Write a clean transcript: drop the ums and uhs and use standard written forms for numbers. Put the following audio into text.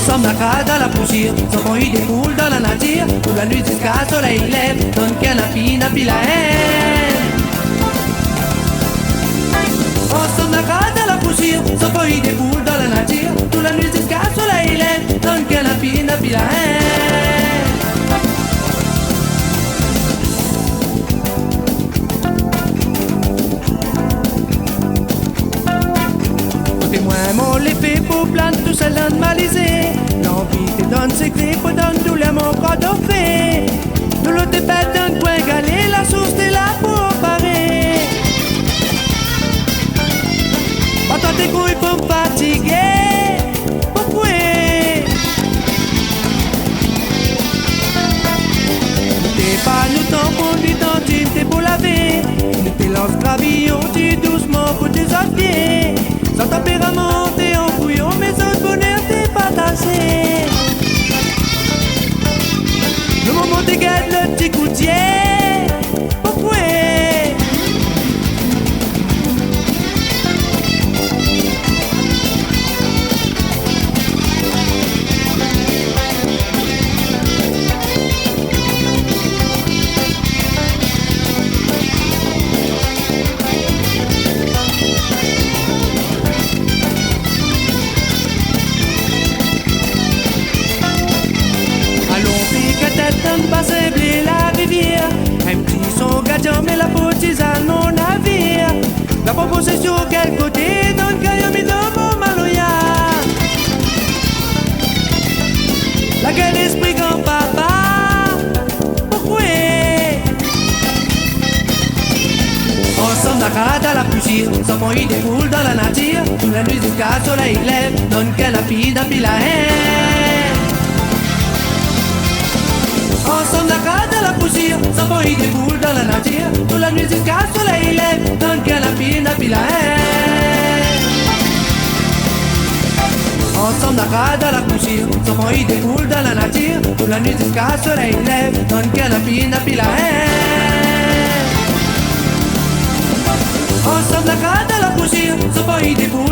Ensemble, dans la poussière, son vent il découle dans la nature. Où la nuit jusqu'à soleil lève, donne qu'un napi la haine. Ensemble, dans la poussière, son vent il découle dans la nature. Où la nuit jusqu'à soleil lève, donne qu'un napi la haine. Moi, mon l'effet pour plante tout seul dans malisé. L'envie te donne secret pour donner douleur mon corps d'offrir. Nous l'autre bête d'un point galé, la source t'es là pour parer. Pas tant tes couilles pour me fatiguer. Pourquoi? T'es pas nous temps pour lui tenter, t'es pour laver. Nous te lance gravillon, tu doucement pour tes pieds. Sans tempérament, t'es en bouillon, mais sans bonheur, t'es partagé. Le moment dégage le petit coutier. Pourquoi? Passer blé la rivière, un petit son gardien mais la potisane mon navire. La proposition quel côté dans le caillou mi dans mon maloya. La gueule esprit grand papa. Pourquoi? Ensemble à la poussière, sans vent il découle dans la nature. Toute la nuit jusqu'à soleil lève, donne qu'un napi la haine. Ensemble dans la poussière, sans vent il découle dans la nature. Toute la nuit jusqu'à soleil lève, donne qu'un napi la haine. Ensemble dans la poussière, sans vent il découle dans la nature. Toute la nuit jusqu'à soleil lève, donne qu'un napi la haine. Ensemble dans la poussière, sans vent il découle